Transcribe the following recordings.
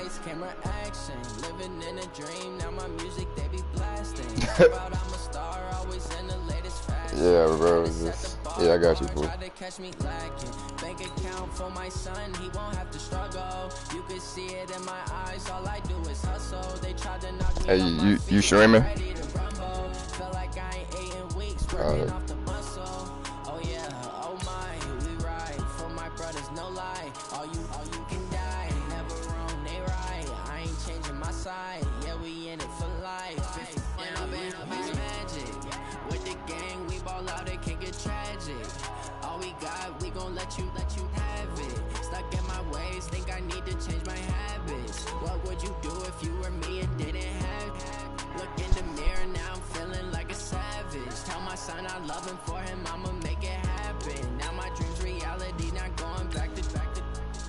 lights, camera action. Living in a dream, now my music they be blasting. I'm a star, always in the latest fashion. Yeah, bro. Yeah, I got you, fool. Catch me lacking. Bank account for my son, he won't have to struggle. You can see it in my eyes, all I do is hustle. They tried to knock me on my feet, you streaming? Felt like I ain't ate in weeks, working off the muscle. Oh yeah, oh my, we ride for my brothers, no lie. All you can die, never wrong, they right. I ain't changing my side, yeah, we in it for life. Yeah, man, magic. With the gang, we ball out, it can get tragic. All we got, we gon' let you have it. Stuck in my ways, think I need to change my habits. What would you do if you were me and didn't have it? Look in the mirror, now I'm feeling like a savage. Tell my son I love him, for him I'ma make it happen. Now my dream's reality, not going back to.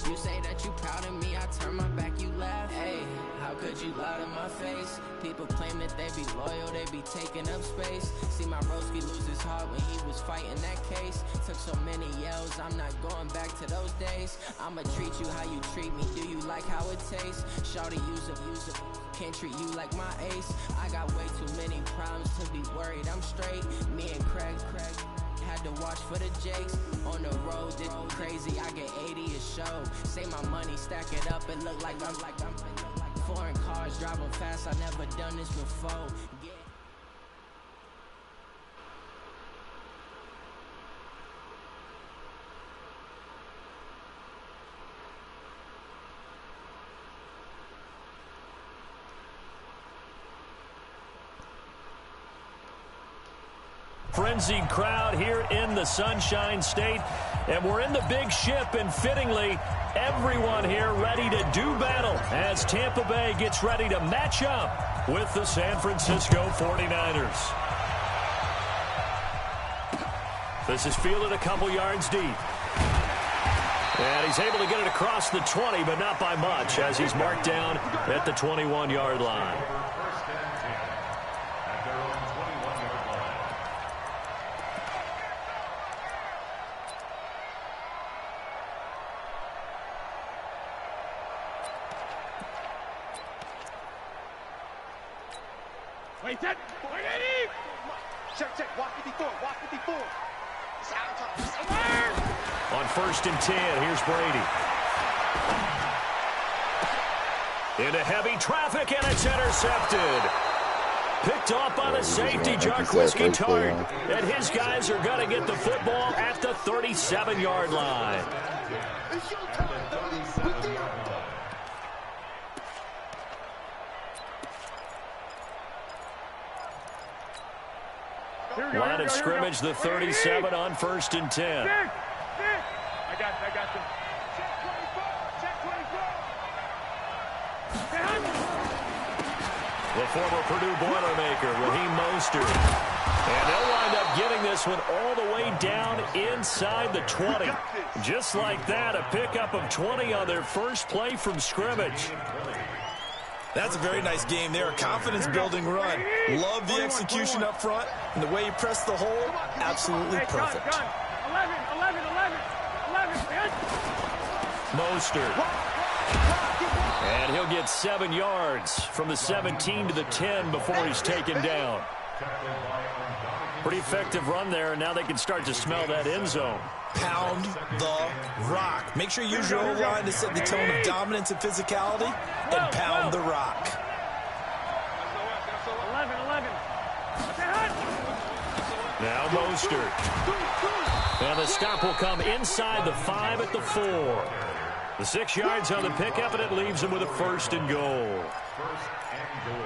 You say that you proud of me, I turn my back, you laugh. Hey, how could you lie to my face? People claim that they be loyal, they be taking up space. See my broski lose his heart when he was fighting that case. Took so many yells, I'm not going back to those days. I'ma treat you how you treat me, do you like how it tastes? Shawty, use it, can't treat you like my ace. I got way too many problems to be worried, I'm straight. Me and Craig had to watch for the Jakes. On the road, this crazy, I get 80 a show. Say my money, stack it up, and look like I'm foreign cars, driving fast, I never done this before. Frenzied crowd here in the Sunshine State, and we're in the big ship, and fittingly, everyone here ready to do battle as Tampa Bay gets ready to match up with the San Francisco 49ers. This is fielded a couple yards deep. And he's able to get it across the 20, but not by much, as he's marked down at the 21-yard line. Wait, set. Check. Walk 54. On 1st and 10, here's Brady. Into heavy traffic, and it's intercepted. Picked off by the safety, Jarquiski Tart. And his guys are going to get the football at the 37-yard line. Line of scrimmage, the 37 on 1st and 10. I got them. Check 24. The former Purdue Boilermaker, Raheem Mostert. And they'll wind up getting this one all the way down inside the 20. Just like that, a pickup of 20 on their first play from scrimmage. That's a very nice game there. A confidence-building run. Love the execution up front. And the way he pressed the hole, absolutely perfect. 11. Mostert. And he'll get 7 yards from the 17 to the 10 before he's taken down. Pretty effective run there, and now they can start to smell that end zone. Pound the rock. Make sure you use your O-line to set the tone of dominance and physicality, and pound the rock. 11. Now Mostert. And the stop will come inside the 5 at the 4. The 6 yards on the pickup, and it leaves him with a 1st and goal.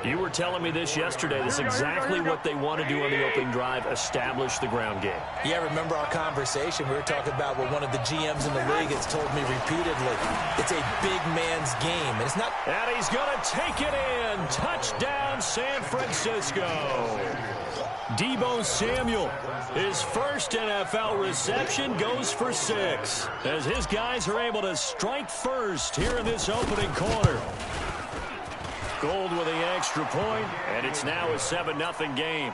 You were telling me this yesterday. This is exactly what they want to do on the opening drive, establish the ground game. Yeah, remember our conversation? We were talking about what one of the GMs in the league has told me repeatedly. It's a big man's game. And it's not. And he's going to take it in. Touchdown, San Francisco. Deebo Samuel, his first NFL reception, goes for 6 as his guys are able to strike first here in this opening quarter. Gold with the extra point, and it's now a 7-0 game.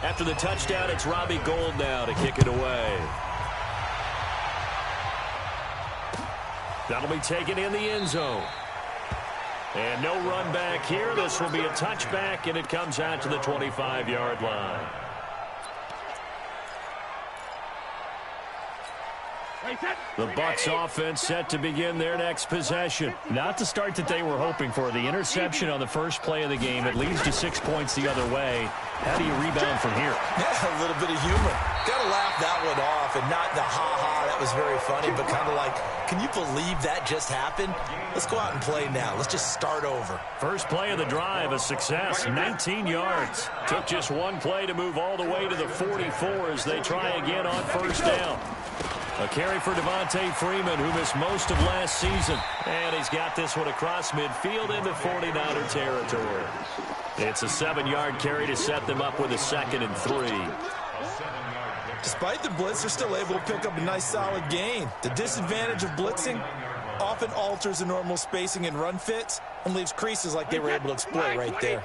After the touchdown, it's Robbie Gould now to kick it away. That'll be taken in the end zone. And no run back here. This will be a touchback, and it comes out to the 25-yard line. The Bucs offense set to begin their next possession. Not the start that they were hoping for. The interception on the first play of the game. It leads to 6 points the other way. How do you rebound from here? Yeah, a little bit of humor. Got to laugh that one off, and not the ha-ha, that was very funny, but kind of like, can you believe that just happened? Let's go out and play now. Let's just start over. First play of the drive, a success, 19 yards. Took just one play to move all the way to the 44 as they try again on first down. A carry for Devontae Freeman, who missed most of last season. And he's got this one across midfield into 49er territory. It's a 7-yard carry to set them up with a 2nd and 3. Despite the blitz, they're still able to pick up a nice solid gain. The disadvantage of blitzing often alters the normal spacing and run fits and leaves creases like they were able to exploit right there.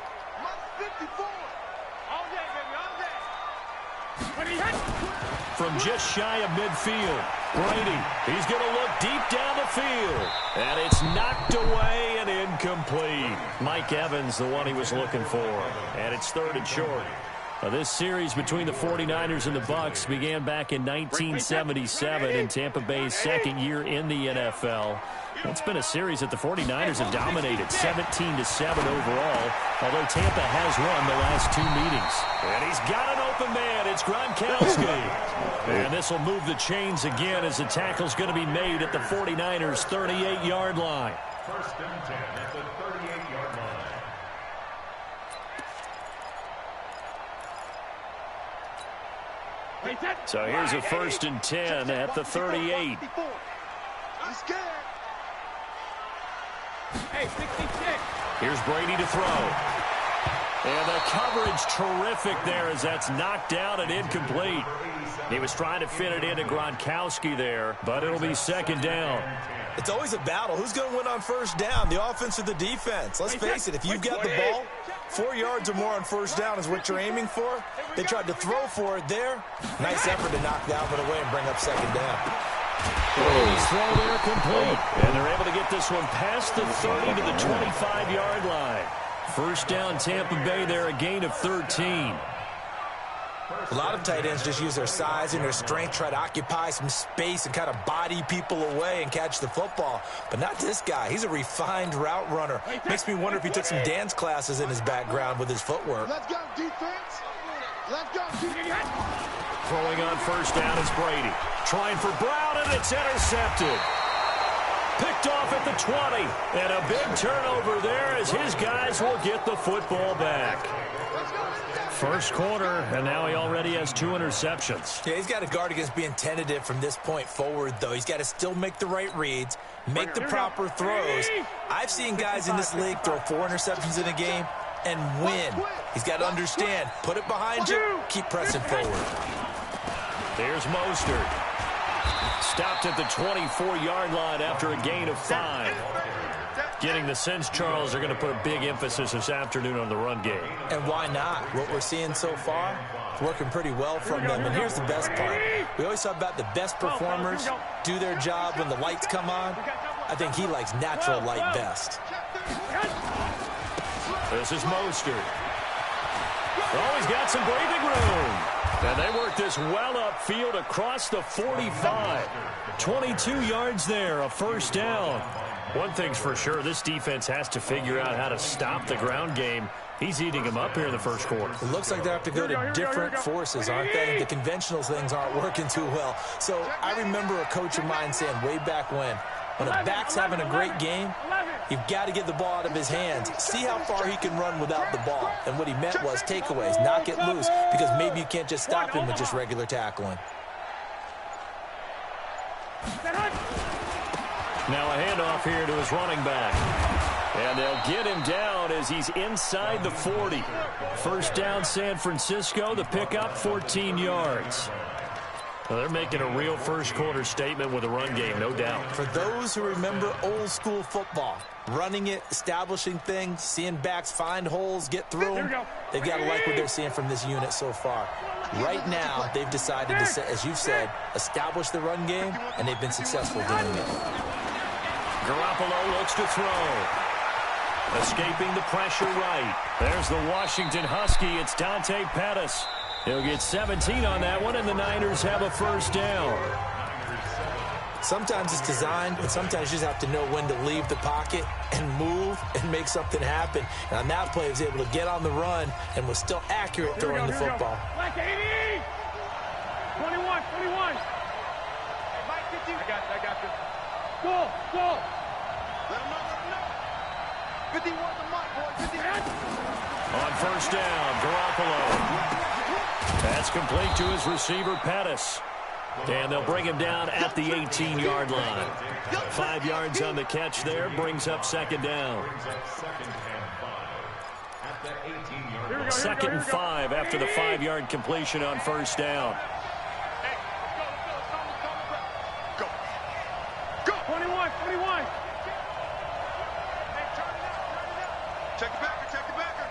From just shy of midfield, Brady, he's going to look deep down the field. And it's knocked away and incomplete. Mike Evans, the one he was looking for. And it's 3rd and short. This series between the 49ers and the Bucs began back in 1977 in Tampa Bay's 2nd year in the NFL. It's been a series that the 49ers have dominated, 17-7 overall, although Tampa has won the last 2 meetings. And he's got an open man. It's Gronkowski. And this will move the chains again as the tackle's going to be made at the 49ers' 38-yard line. 1st and 10 at the 38-yard line. So here's a 1st and 10 at the 38. Here's Brady to throw. And the coverage terrific there as that's knocked down and incomplete. He was trying to fit it into Gronkowski there, but it'll be 2nd down. It's always a battle. Who's going to win on first down, the offense or the defense? Let's face it, if you've got the ball, 4 yards or more on first down is what you're aiming for. They tried to throw for it there. Nice effort to knock that one away and bring up 2nd down. Brady's throw there complete. And they're able to get this one past the 30 to the 25-yard line. First down, Tampa Bay there, a gain of 13. A lot of tight ends just use their size and their strength, try to occupy some space and kind of body people away and catch the football. But not this guy. He's a refined route runner. Makes me wonder if he took some dance classes in his background with his footwork. Let's go, defense. Let's go, defense. Throwing on first down is Brady. Trying for Brown, and it's intercepted. Picked off at the 20. And a big turnover there as his guys will get the football back. First quarter, and now he already has 2 interceptions. Yeah, he's got to guard against being tentative from this point forward, though. He's got to still make the right reads, make the proper throws. I've seen guys in this league throw 4 interceptions in a game and win. He's got to understand, put it behind you, keep pressing forward. There's Mostert. Stopped at the 24-yard line after a gain of 5. Getting the sense, Charles, are going to put a big emphasis this afternoon on the run game. And why not? What we're seeing so far, it's working pretty well from them. And here's the best part. We always talk about the best performers do their job when the lights come on. I think he likes natural light best. This is Mostert. Oh, he's got some breathing room. And they work this well upfield across the 45. 22 yards there, a first down. One thing's for sure, this defense has to figure out how to stop the ground game. He's eating them up here in the first quarter. It looks like they have to go to different forces, aren't they? The conventional things aren't working too well. So I remember a coach of mine saying way back when a back's having a great game, you've got to get the ball out of his hands. See how far he can run without the ball. And what he meant was takeaways, knock it loose, because maybe you can't just stop him with just regular tackling. Now a handoff here to his running back. And they'll get him down as he's inside the 40. First down, San Francisco. The pickup, 14 yards. Well, they're making a real first quarter statement with a run game, no doubt. For those who remember old school football, running it, establishing things, seeing backs find holes, get through them, they've got to like what they're seeing from this unit so far. Right now, they've decided to, as you've said, establish the run game, and they've been successful doing it. Garoppolo looks to throw. Escaping the pressure right. There's the Washington Husky. It's Dante Pettis. He'll get 17 on that one, and the Niners have a first down. Sometimes it's designed, and sometimes you just have to know when to leave the pocket and move and make something happen. And on that play, he was able to get on the run and was still accurate throwing the football. Like 80! 21, 21. Hey, Mike, 50. I got this. Go. Let him know. 51 to Mike, boy. 50. On first down, Garoppolo. That's complete to his receiver, Pettis. And they'll bring him down at the 18-yard line. 5 yards on the catch there, brings up second down. Second and 5 after the 5-yard completion on first down. Go. 21. Check the backer.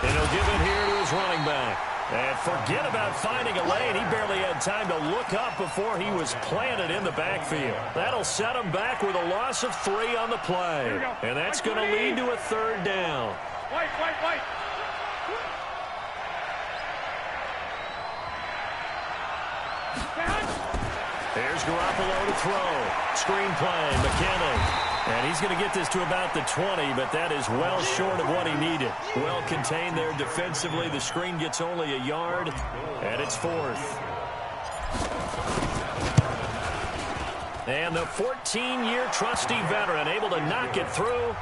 And he'll give it here to his running back. And forget about finding a lane. He barely had time to look up before he was planted in the backfield. That'll set him back with a loss of 3 on the play. And that's going to lead to a third down. White. Here's Garoppolo to throw. Screen play, McKinnon. And he's going to get this to about the 20, but that is well short of what he needed. Well contained there defensively. The screen gets only a yard, and it's 4th. And the 14-year trusty veteran able to knock it through.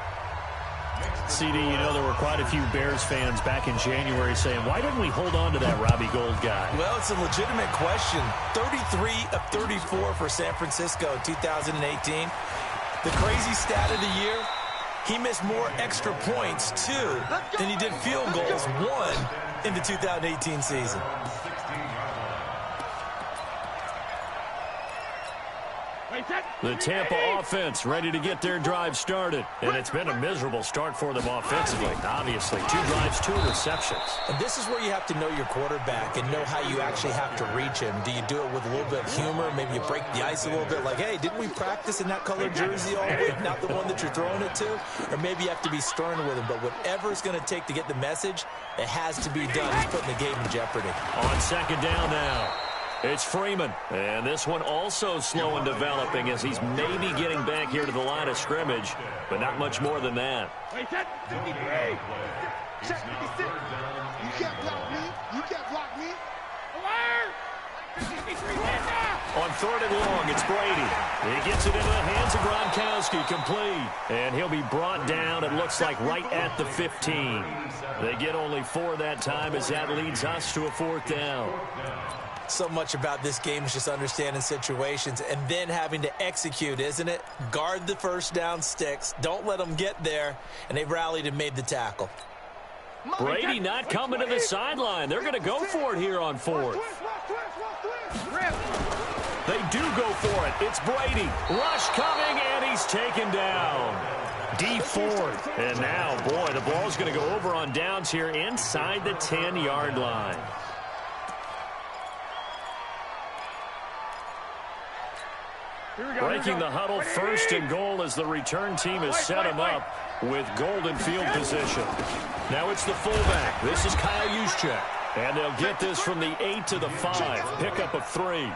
CD, you know there were quite a few Bears fans back in January saying, why didn't we hold on to that Robbie Gould guy? Well, it's a legitimate question. 33 of 34 for San Francisco in 2018. The crazy stat of the year, he missed more extra points, 2, than he did field goals, 1, in the 2018 season. The Tampa offense ready to get their drive started. And it's been a miserable start for them offensively. Obviously, 2 drives, 2 interceptions. And this is where you have to know your quarterback and know how you actually have to reach him. Do you do it with a little bit of humor? Maybe you break the ice a little bit like, hey, didn't we practice in that colored jersey all week? Not the one that you're throwing it to? Or maybe you have to be stern with him. But whatever it's going to take to get the message, it has to be done. He's putting the game in jeopardy. On second down now. It's Freeman, and this one also slow in developing as he's maybe getting back here to the line of scrimmage, but not much more than that. Check 56. You can't block me. On 3rd and long, it's Brady. He gets it into the hands of Gronkowski, complete. And he'll be brought down, it looks like, right at the 15. They get only 4 that time as that leads us to a 4th down. So much about this game is just understanding situations and then having to execute, isn't it? Guard the first down sticks. Don't let them get there. And they rallied and made the tackle. Brady not coming to the sideline. They're going to go for it here on 4th. They do go for it. It's Brady. Rush coming, and he's taken down. Deep 4th. And now, boy, the ball's going to go over on downs here inside the 10-yard line. Breaking the huddle, 1st and goal as the return team has set him up with golden field position. Now it's the fullback. This is Kyle Juszczyk. And they'll get this from the 8 to the 5. Pickup of 3.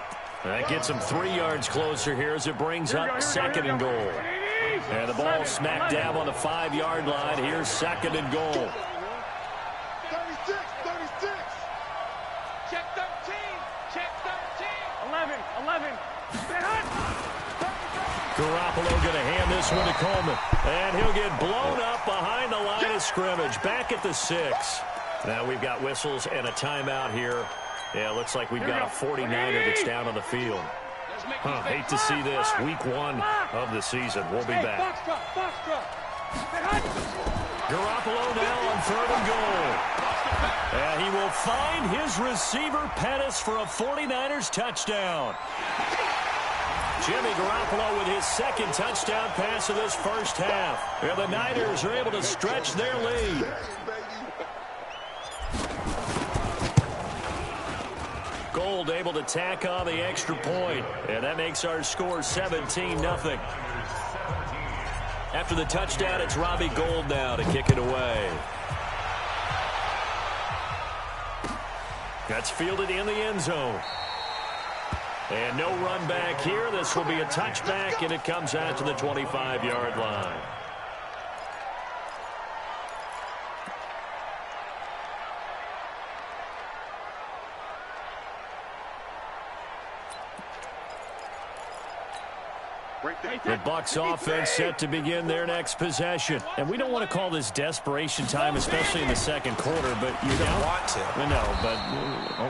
That gets them 3 yards closer here as it brings up 2nd and goal. And the ball smack dab on the 5-yard line. Here's 2nd and goal. 36. Check 13. 11. Garoppolo going to hand this one to Coleman. And he'll get blown up behind the line of scrimmage. Back at the 6. Now we've got whistles and a timeout here. Yeah, looks like we've got a 49er that's down on the field. Hate to see this. Week 1 of the season. We'll be back. Garoppolo now on 3rd and goal. And he will find his receiver, Pettis, for a 49ers touchdown. Jimmy Garoppolo with his 2nd touchdown pass of this first half. And the Niners are able to stretch their lead. Goal Gold able to tack on the extra point, and that makes our score 17-0. After the touchdown, it's Robbie Gould now to kick it away. That's fielded in the end zone. And no run back here. This will be a touchback, and it comes out to the 25-yard line. The Bucs offense set to begin their next possession. And we don't want to call this desperation time, especially in the second quarter, but you don't want to. No, but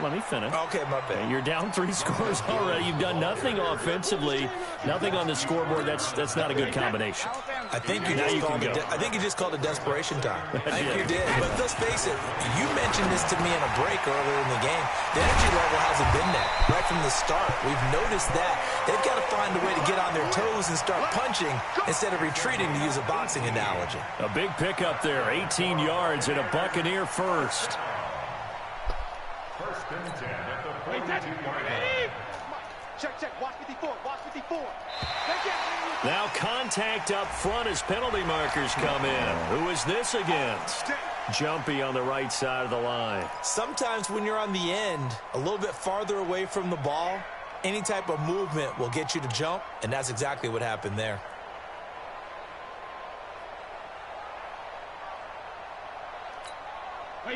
let me finish. Okay, my bad. You're down 3 scores already. You've done nothing offensively, nothing on the scoreboard. That's not a good combination. I think you just called it desperation time. I think you did. But let's face it, you mentioned this to me in a break earlier in the game. The energy level hasn't been there right from the start. We've noticed that. They've got to find a way to get on their toes and start punching instead of retreating, to use a boxing analogy. A big pickup there, 18 yards and a Buccaneer first. First and 10 at the 42-yard line. Check. Watch 54. Watch 54. Now contact up front as penalty markers come in. Who is this against? Jumpy on the right side of the line. Sometimes when you're on the end, a little bit farther away from the ball, any type of movement will get you to jump, and that's exactly what happened there.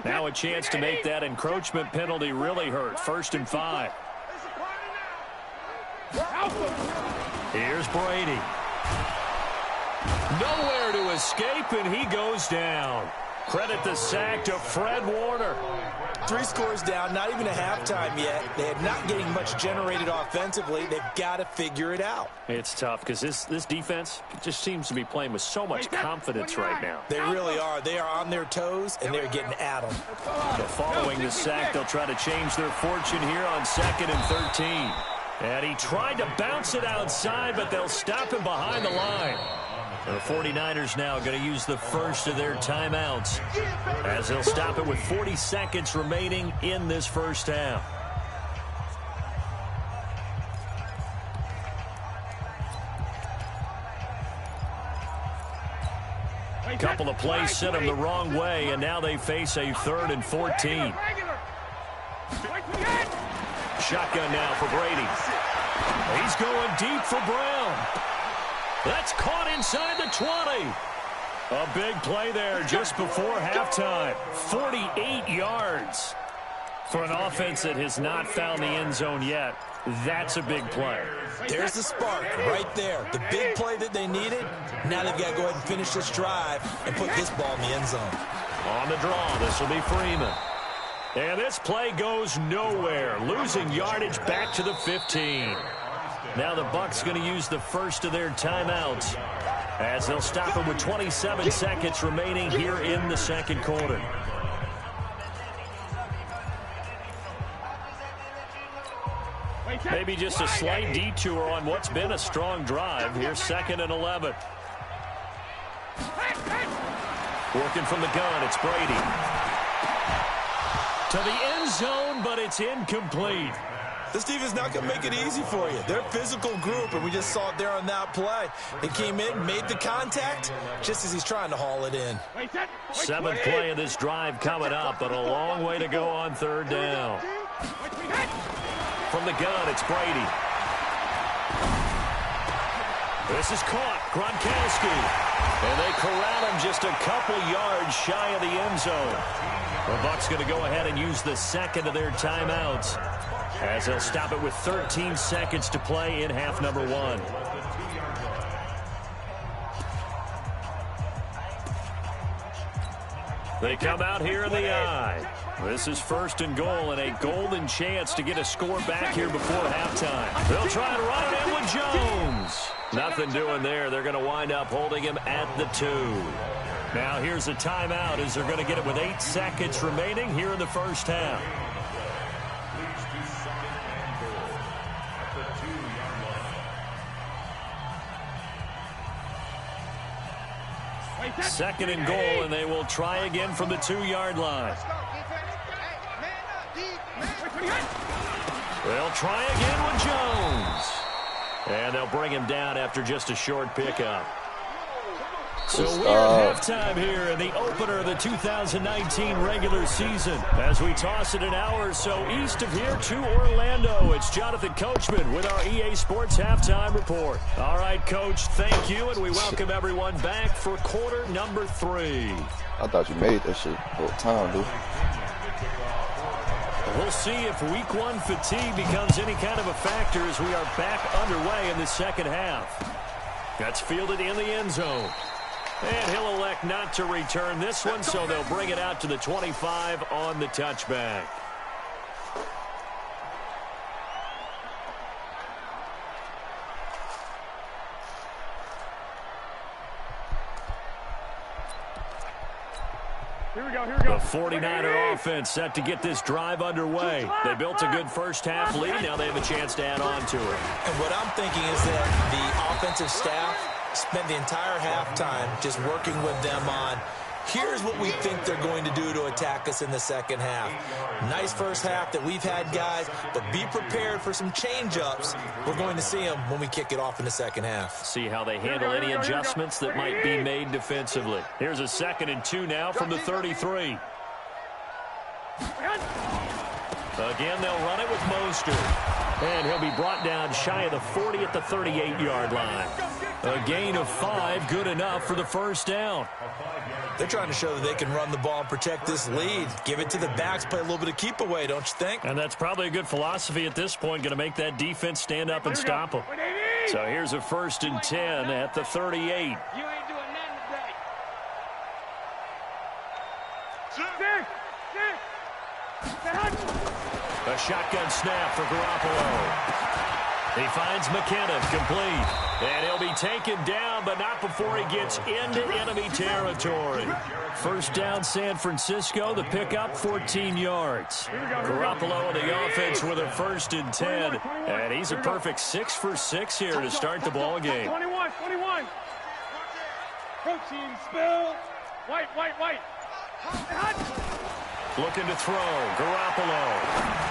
Now a chance to make that encroachment penalty really hurt. 1st and 5. Here's Brady. Nowhere to escape, and he goes down. Credit the sack to Fred Warner. 3 scores down, not even a halftime yet. They're not getting much generated offensively. They've got to figure it out. It's tough because this defense just seems to be playing with so much confidence right now. They really are. They are on their toes, and they're getting at them. So following the sack, they'll try to change their fortune here on 2nd and 13. And he tried to bounce it outside, but they'll stop him behind the line. The 49ers now going to use the first of their timeouts as they'll stop it with 40 seconds remaining in this first half. A couple of plays sent them the wrong way, and now they face a 3rd and 14. Shotgun now for Brady. He's going deep for Brown. That's caught inside the 20. A big play there just before halftime. 48 yards for an offense that has not found the end zone yet. That's a big play. There's the spark right there. The big play that they needed. Now they've got to go ahead and finish this drive and put this ball in the end zone. On the draw, this will be Freeman. And this play goes nowhere. Losing yardage back to the 15. Now the Bucs going to use the first of their timeouts as they'll stop it with 27 seconds remaining here in the second quarter. Maybe just a slight detour on what's been a strong drive. Here's 2nd and 11. Working from the gun, it's Brady. To the end zone, but it's incomplete. This defense is not going to make it easy for you. They're a physical group, and we just saw it there on that play. They came in, made the contact, just as he's trying to haul it in. 7th play of this drive coming up, but a long way to go on 3rd down. From the gun, it's Brady. This is caught. Gronkowski. And they corral him just a couple yards shy of the end zone. The Bucs going to go ahead and use the second of their timeouts as they'll stop it with 13 seconds to play in half number 1. They come out here in the eye. This is 1st and goal and a golden chance to get a score back here before halftime. They'll try to run it in with Jones. Nothing doing there. They're going to wind up holding him at the 2. Now here's a timeout as they're going to get it with 8 seconds remaining here in the first half. 2nd and goal, and they will try again from the 2-yard line. They'll try again with Jones. And they'll bring him down after just a short pickup. So we're at halftime here in the opener of the 2019 regular season. As we toss it an hour or so east of here to Orlando, it's Jonathan Coachman with our EA Sports Halftime Report. All right, Coach, thank you, and we welcome everyone back for quarter number 3. I thought you made that shit for a time, dude. We'll see if week 1 fatigue becomes any kind of a factor as we are back underway in the second half. That's fielded in the end zone. And he'll elect not to return this one, so they'll bring it out to the 25 on the touchback. Here we go, here we go. The 49er offense set to get this drive underway. They built a good first half lead. Now they have a chance to add on to it. And what I'm thinking is that the offensive staff spent the entire halftime just working with them on, here's what we think they're going to do to attack us in the second half. Nice first half that we've had, guys, but be prepared for some change-ups. We're going to see them when we kick it off in the second half. See how they handle any adjustments that might be made defensively. Here's a 2nd and 2 now from the 33. Again, they'll run it with Mostert. And he'll be brought down shy of the 40 at the 38-yard line. A gain of 5, good enough for the first down. They're trying to show that they can run the ball and protect this lead. Give it to the backs, play a little bit of keep away, don't you think? And that's probably a good philosophy at this point, going to make that defense stand up and stop them. So here's a 1st and 10 at the 38. You ain't doing nothing today. A shotgun snap for Garoppolo. He finds McKinnon complete. And he'll be taken down, but not before he gets into enemy territory. First down, San Francisco. The pickup, 14 yards. Garoppolo on the offense with a 1st and 10. And he's a perfect 6 for 6 here to start the ball game. 21. Protein spill. White. Looking to throw. Garoppolo.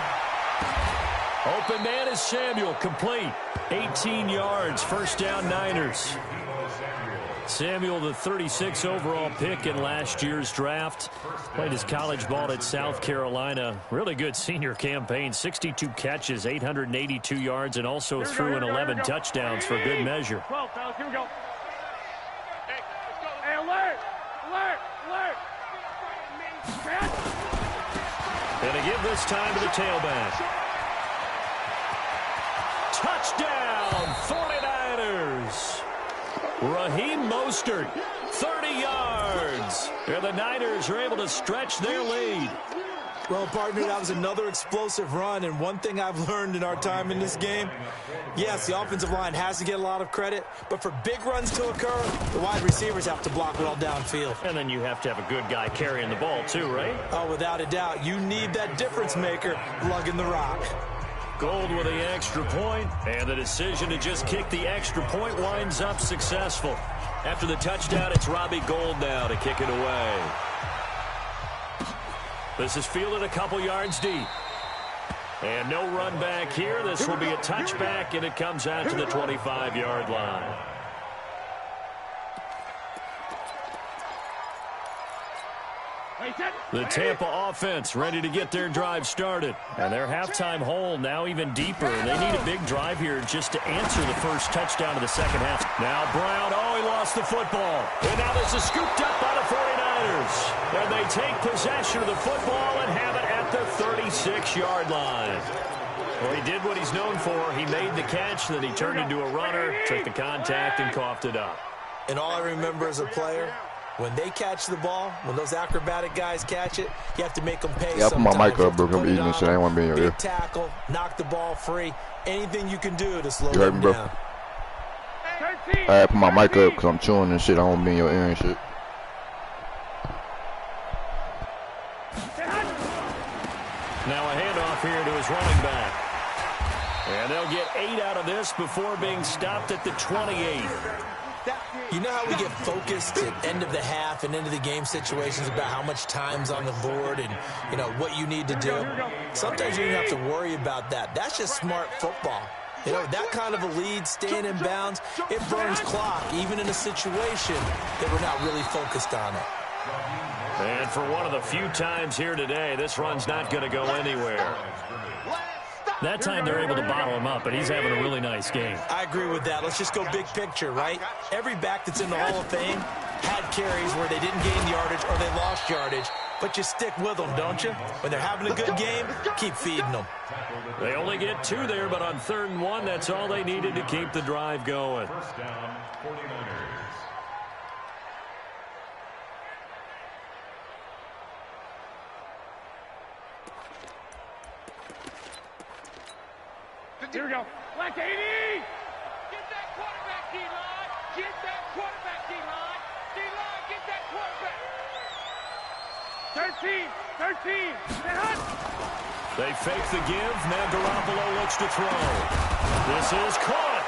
Open man is Samuel, complete. 18 yards, first down Niners. Samuel, the 36 overall pick in last year's draft. Played his college ball at South Carolina. Really good senior campaign, 62 catches, 882 yards, and also threw in 11 touchdowns for good measure. 12, fellas, here we go. Hey, alert! And they give this time to the tailback. Touchdown, 49ers. Raheem Mostert, 30 yards. And the Niners are able to stretch their lead. Well, partner, that was another explosive run, and one thing I've learned in our time in this game, yes, the offensive line has to get a lot of credit, but for big runs to occur, the wide receivers have to block well downfield. And then you have to have a good guy carrying the ball too, right? Oh, without a doubt. You need that difference maker lugging the rock. Gold with the extra point, and the decision to just kick the extra point winds up successful. After the touchdown, it's Robbie Gould now to kick it away. This is fielded a couple yards deep. And no run back here. This will be a touchback, and it comes out to the 25-yard line. The Tampa offense ready to get their drive started. And their halftime hole now even deeper. And they need a big drive here just to answer the first touchdown of the second half. Now Brown, he lost the football. And now this is scooped up by the 49ers. And they take possession of the football and have it at the 36-yard line. Well, he did what he's known for. He made the catch, then he turned into a runner, took the contact, and coughed it up. And all I remember as a player, when they catch the ball, when those acrobatic guys catch it, you have to make them pay. Yeah, I put my mic up, bro. I'm eating this shit. I ain't want to be in your ear. Big tackle, knock the ball free. Anything you can do to slow you heard them me, bro? down. I put my mic up because I'm chewing and shit. I don't want to be in your ear and shit. Now a handoff here to his running back. And they'll get 8 out of this before being stopped at the 28. You know how we get focused at end of the half and into the game situations about how much time's on the board and, you know, what you need to do? Sometimes you don't have to worry about that. That's just smart football. You know, that kind of a lead, staying in bounds, it burns clock, even in a situation that we're not really focused on it. And for one of the few times here today, this run's not going to go anywhere. That time they're able to bottle him up, and he's having a really nice game. I agree with that. Let's just go big picture, right? Every back that's in the Hall of Fame had carries where they didn't gain yardage or they lost yardage, but you stick with them, don't you? When they're having a good game, keep feeding them. They only get 2 there, but on 3rd and 1, that's all they needed to keep the drive going. First down, 49ers. Here we go. Black 80! Get that quarterback, D-line! Get that quarterback, D-line! D-line, get that quarterback! 13! They hunt! They fake the give. Now Garoppolo looks to throw. This is caught.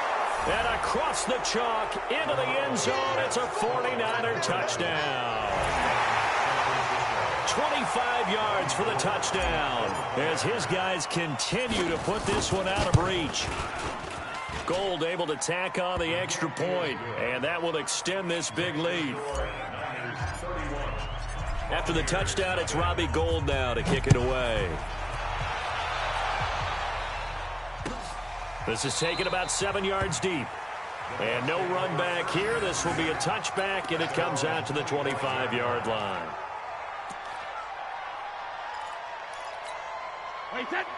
And across the chalk into the end zone. It's a 49er touchdown. 25 yards for the touchdown as his guys continue to put this one out of reach. Gold able to tack on the extra point, and that will extend this big lead. After the touchdown, it's Robbie Gould now to kick it away. This is taken about 7 yards deep. And no run back here. This will be a touchback, and it comes out to the 25-yard line.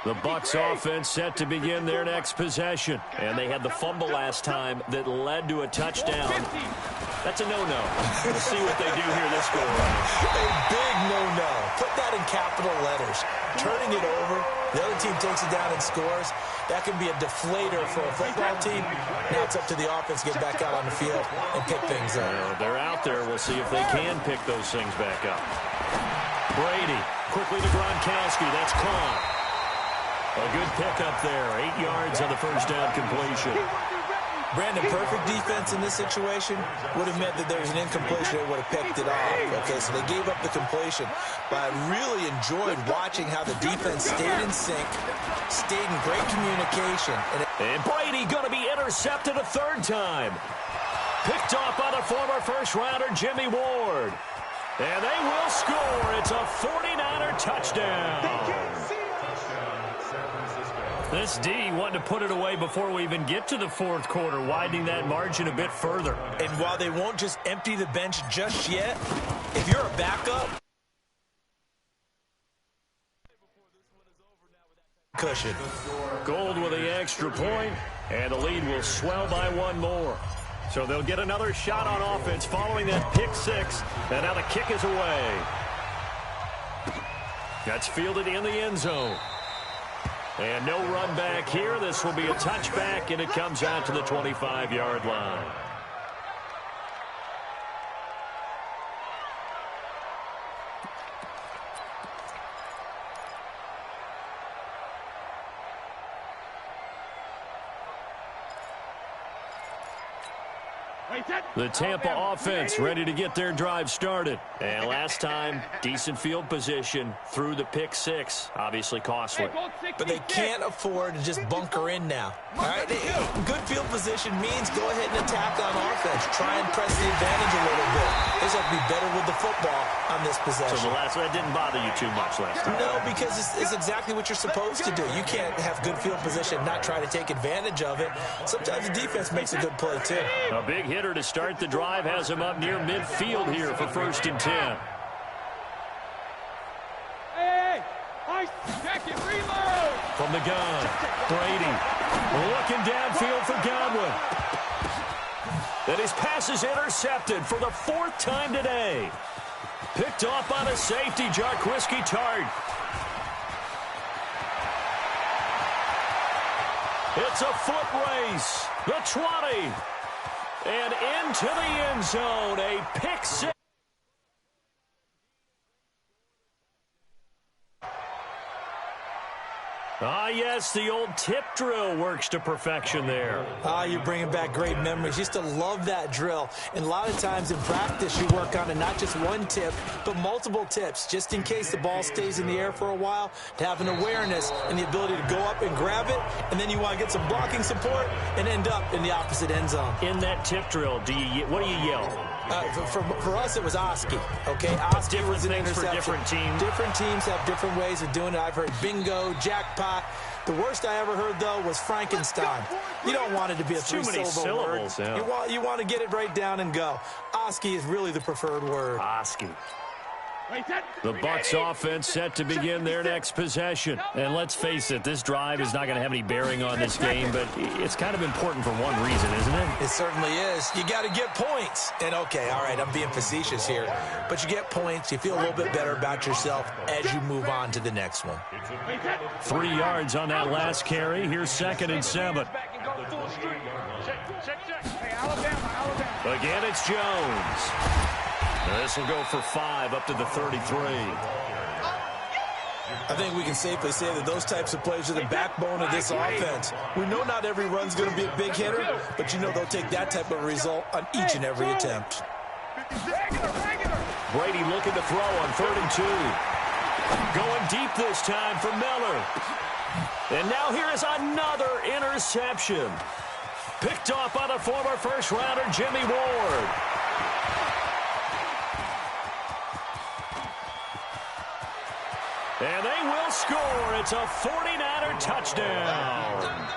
The Bucs offense set to begin their next possession. And they had the fumble last time that led to a touchdown. That's a no-no. We'll see what they do here this go around. A big no-no. Put that in capital letters. Turning it over, the other team takes it down and scores. That can be a deflator for a football team. Now it's up to the offense to get back out on the field and pick things up. They're out there. We'll see if they can pick those things back up. Brady quickly to Gronkowski. That's caught. A good pickup there. 8 yards on the first down completion. Brandon, perfect defense in this situation would have meant that there was an incompletion that would have picked it off. Okay, so they gave up the completion. But I really enjoyed watching how the defense stayed in sync, stayed in great communication. And Brady going to be intercepted a 3rd time. Picked off by the former first-rounder Jimmy Ward. And they will score. It's a 49er touchdown. This D wanted to put it away before we even get to the 4th quarter, widening that margin a bit further. And while they won't just empty the bench just yet, if you're a backup, cushion. Gold with the extra point, and the lead will swell by 1 more. So they'll get another shot on offense following that pick 6, and now the kick is away. That's fielded in the end zone. And no run back here. This will be a touchback, and it comes out to the 25-yard line. The Tampa offense ready to get their drive started. And last time, decent field position through the pick 6. Obviously costly. But they can't afford to just bunker in now. All right? Good field position means go ahead and attack on offense. Try and press the advantage a little bit. They just have to be better with the football on this possession. So that didn't bother you too much last time? No, because it's exactly what you're supposed to do. You can't have good field position and not try to take advantage of it. Sometimes the defense makes a good play, too. A big hitter to start the drive has him up near midfield here for 1st and 10. Hey, nice second reload. From the gun, Brady looking downfield for Godwin. And his pass is intercepted for the 4th time today. Picked off by the safety, Jarquiski Tart. It's a foot race. The 20. And into the end zone, a pick 6. Ah, yes, the old tip drill works to perfection there. Ah, you're bringing back great memories. Used to love that drill. And a lot of times in practice, you work on it, not just one tip, but multiple tips, just in case the ball stays in the air for a while, to have an awareness and the ability to go up and grab it, and then you want to get some blocking support and end up in the opposite end zone. In that tip drill, what do you yell? For us, it was Oski. Okay, Oski was an interception. For different teams. Different teams have different ways of doing it. I've heard bingo, jackpot. The worst I ever heard, though, was Frankenstein. You don't want it to be a three-syllable word. Yeah. You want to get it right down and go. Oski is really the preferred word. Oski. The Bucs offense set to begin their next possession. And let's face it, this drive is not going to have any bearing on this game, but it's kind of important for one reason, isn't it? It certainly is. You got to get points. And, okay, all right, I'm being facetious here. But you get points, you feel a little bit better about yourself as you move on to the next one. 3 yards on that last carry. Here's 2nd and 7. Again, it's Jones. This will go for 5 up to the 33. I think we can safely say that those types of plays are the backbone of this offense. We know not every run's going to be a big hitter, but you know they'll take that type of result on each and every attempt. Brady looking to throw on 3rd and 2. Going deep this time for Miller. And now here is another interception. Picked off by the former first-rounder Jimmy Ward. And they will score. It's a 49er touchdown.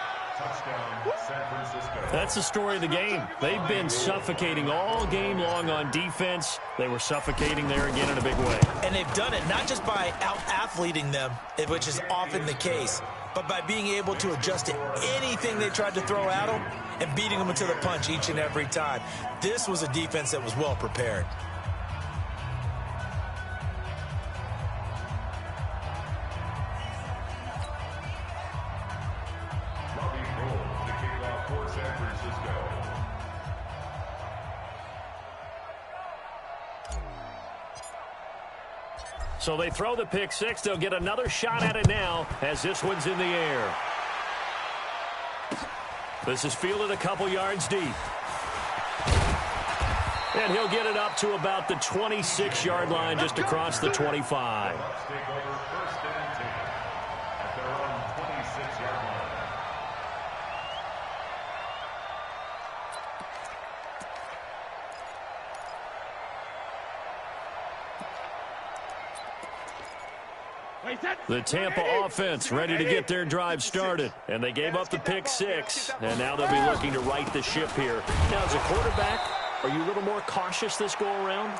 That's the story of the game. They've been suffocating all game long on defense. They were suffocating there again in a big way. And they've done it not just by out-athleting them, which is often the case, but by being able to adjust to anything they tried to throw at them and beating them into the punch each and every time. This was a defense that was well prepared. So they throw the pick six. They'll get another shot at it now as this one's in the air. This is fielded a couple yards deep. And he'll get it up to about the 26-yard line, just across the 25. The Tampa offense ready to get their drive started. And they gave up the pick six. And now they'll be looking to right the ship here. Now, as a quarterback, are you a little more cautious this go-around?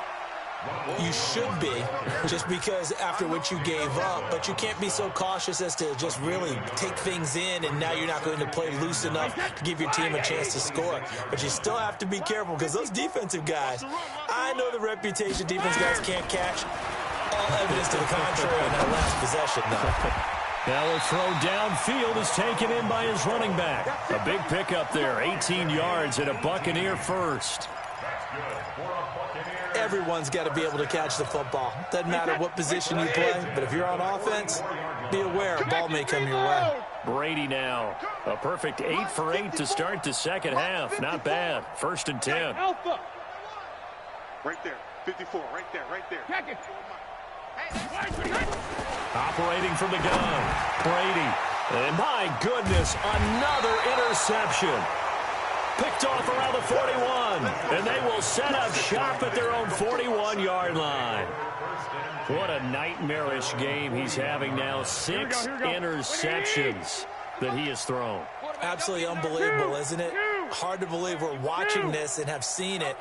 You should be, just because after what you gave up. But you can't be so cautious as to just really take things in, and now you're not going to play loose enough to give your team a chance to score. But you still have to be careful, because those defensive guys, I know the reputation defense guys can't catch. All evidence to the contrary on that last possession, though. Now a throw downfield is taken in by his running back. A big pickup there, 18 yards and a Buccaneer first. Everyone's got to be able to catch the football. Doesn't matter what position you play, but if you're on offense, be aware a ball may come your way. Brady now. A perfect 8 for 8 to start the second half. Not bad. 1st and 10. Right there. 54. Right there. Right there. Operating from the gun. Brady. And my goodness, another interception. Picked off around the 41. And they will set up shop at their own 41-yard line. What a nightmarish game he's having now. 6 interceptions that he has thrown. Absolutely unbelievable, isn't it? Hard to believe we're watching this and have seen it,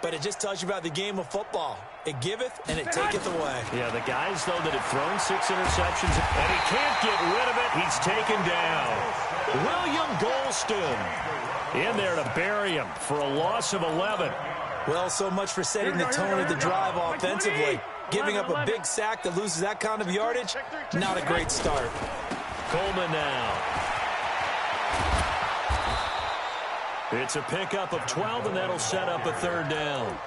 but it just tells you about the game of football. It giveth and it taketh away. Yeah, the guys, though, that have thrown 6 interceptions, and he can't get rid of it. He's taken down. William Golston in there to bury him for a loss of 11. Well, so much for setting the tone of the drive offensively. Giving up a big sack that loses that kind of yardage, not a great start. Coleman now. It's a pickup of 12, and that'll set up a 3rd down.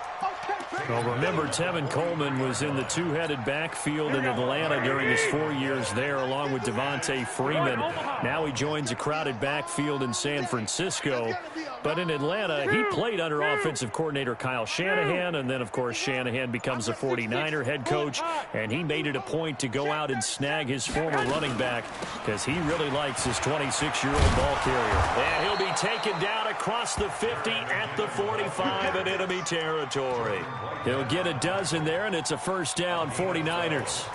Well, remember, Tevin Coleman was in the two-headed backfield in Atlanta during his 4 years there, along with Devontae Freeman. Now he joins a crowded backfield in San Francisco. But in Atlanta, he played under offensive coordinator Kyle Shanahan, and then, of course, Shanahan becomes a 49er head coach, and he made it a point to go out and snag his former running back because he really likes his 26-year-old ball carrier. And he'll be taken down across the 50 at the 45 in enemy territory. He'll get a dozen there, and it's a first down, 49ers.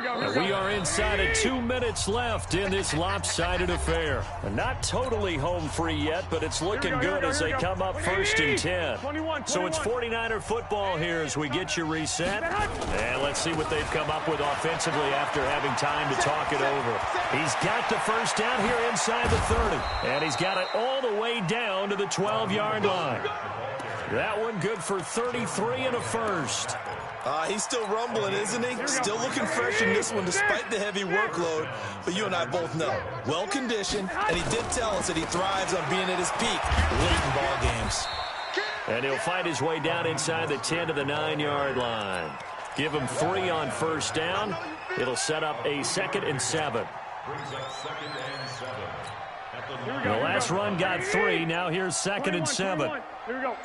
And we are inside of 2 minutes left in this lopsided affair. Not totally home free yet, but it's looking good as they come up first and 10. So it's 49er football here as we get you reset. And let's see what they've come up with offensively after having time to talk it over. He's got the first down here inside the 30. And he's got it all the way down to the 12-yard line. That one good for 33 and a first. He's still rumbling, isn't he? Still looking fresh in this one despite the heavy workload. But you and I both know, well-conditioned, and he did tell us that he thrives on being at his peak late in ball games. And he'll find his way down inside the 10 to the 9-yard line. Give him 3 on first down. It'll set up a 2nd and 7. The last run got 3. Now here's 2nd and 7. Here we go.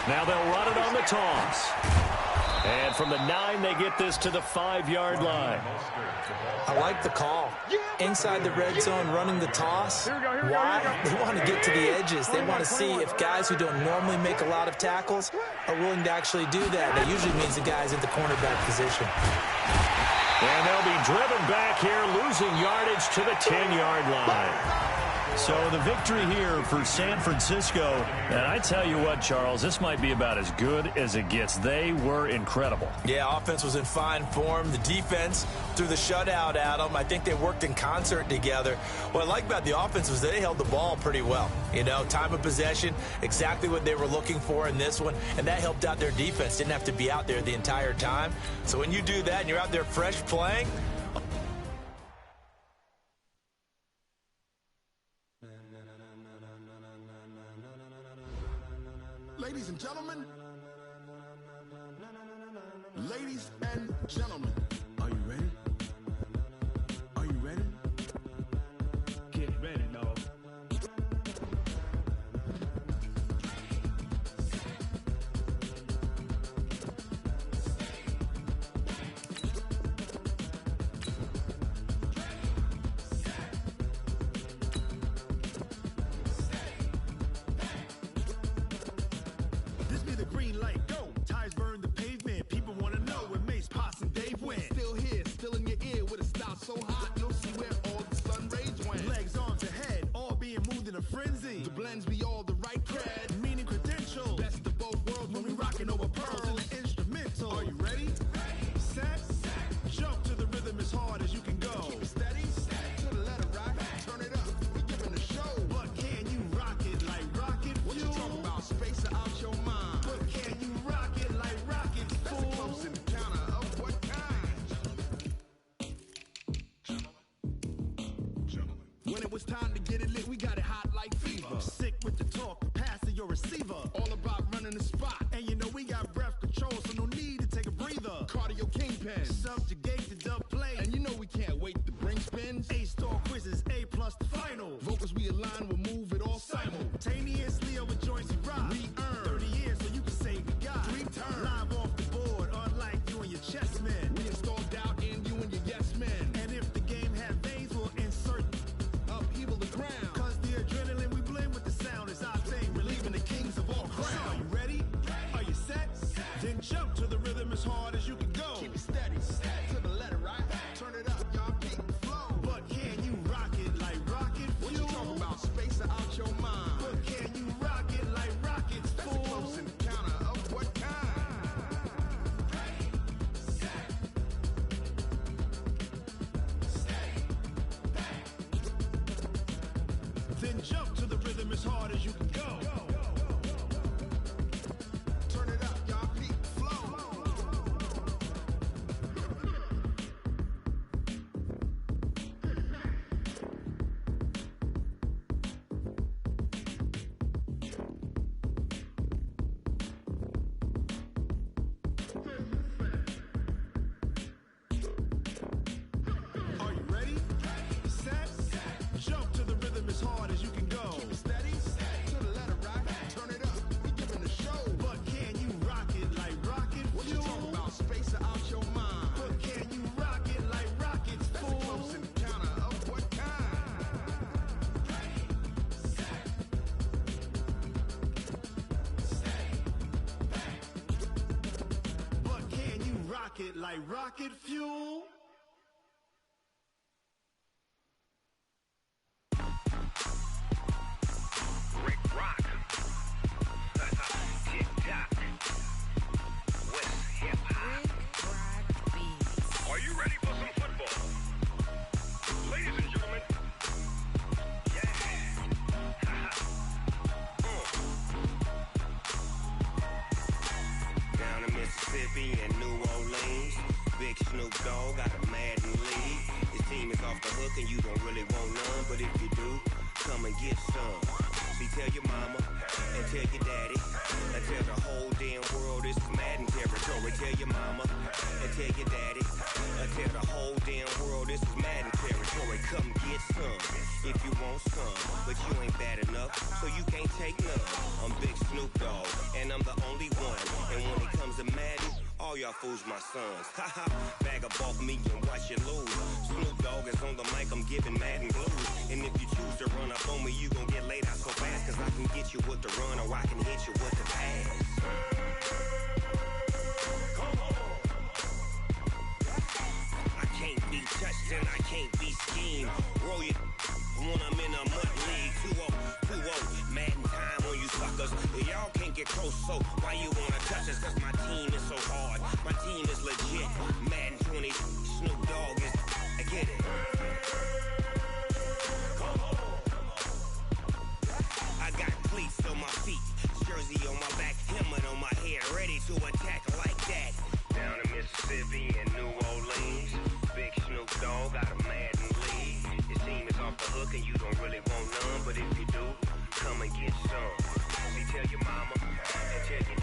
Now they'll run it on the toss. And from the 9, they get this to the 5-yard line. I like the call. Inside the red zone, running the toss. Why? They want to get to the edges. They want to see if guys who don't normally make a lot of tackles are willing to actually do that. That usually means the guy's at the cornerback position. And they'll be driven back here, losing yardage to the 10-yard line. So the victory here for San Francisco. And I tell you what, Charles, this might be about as good as it gets. They were incredible. Yeah, offense was in fine form. The defense threw the shutout at them. I think they worked in concert together. What I like about the offense was they held the ball pretty well. You know, time of possession, exactly what they were looking for in this one. And that helped out their defense. Didn't have to be out there the entire time. So when you do that and you're out there fresh playing, ladies and gentlemen, are you ready? Are you ready? Get ready, dog. This be the green light, go. Tires burn the pavement. People want to know where Mace, Potts, and Dave went. Still here, still in your ear with a stop so hot, you'll see where all the sun rays went. Legs, arms, and head, all being moved in a frenzy. The blends be all the right cred, meaning credentials. Best of both worlds when we rockin' over pearls in the instrumental. Are you ready? Set, jump to the rhythm as hard as you can go. Keep it steady, to the letter right, turn it up, we giving a show. But can you rock it like rocket fuel? What you talking about, space out your mind? But can you rock it like rocket fuel? That's a close encounter of what kind? When it was time to get it lit, we got it hot like fever. Sick with the talk, passing your receiver. All about running the spot. And you know we got breath control, so no need to take a breather. Cardio kingpin, subjugate the dub play. And you know we can't wait to bring spins. A-star quizzes, A+ the final. Vocals we align, we'll move it all simultaneously over joints we rock. We earn 30 years, so you can say we got 3 turns. Live off the board, unlike you and your chess men. We install doubt in you and your yes men. And if the game had veins, we'll insert upheaval the ground. Cause the adrenaline we blend with the sound is our thing, relieving the kings of all crowns. So are you ready? Are you set? Then jump to the rhythm as hard as you can go. Keep it steady, to the letter right. Turn it up, y'all keep the flow. But can you rock it like rocket fuel? What you talking about, space out your mind? But can you rock it like rocket fuel? That's a close encounter of what kind? Then jump to the rhythm as hard as you can go. Turn it up, y'all keep the flow. it like rocket fuel. Rick Rock. Tick-tock. West hip-hop. Are you ready for some football? Ladies and gentlemen. Yeah. Down in Mississippi and New Orleans, Big Snoop Dogg got a Madden league. His team is off the hook and you don't really want none, but if you do, come and get some. See, tell your mama and tell your daddy and tell the whole damn world this is Madden territory. Tell your mama and tell your daddy and tell the whole damn world this is Madden territory. Come get some if you want some, but you ain't bad enough, so you can't take none. I'm Big Snoop Dogg and I'm the only one. And when it comes to Madden, all y'all fools my sons. Haha, bag up off me and watch you lose. Snoop Dogg is on the mic, I'm giving Madden blues. And if you choose to run up on me, you gon' get laid out so fast, cause I can get you with the run or I can hit you with the pass. Come on. I can't be touched and I can't be schemed. Roll you when I'm in a mud league. 2-0, Madden time on you suckers. Y'all can't get close, so why you wanna touch us? Cause my team is so hard. My team is legit. Madden 20, Snoop Dogg is. I get it. Come on. I got cleats on my feet, jersey on my back, helmet on my head, ready to attack like that. Down in Mississippi and New Orleans, Big Snoop Dogg got a Madden league. His team is off the hook and you don't really want none, but if you do, come and get some. See, tell your mama and tell your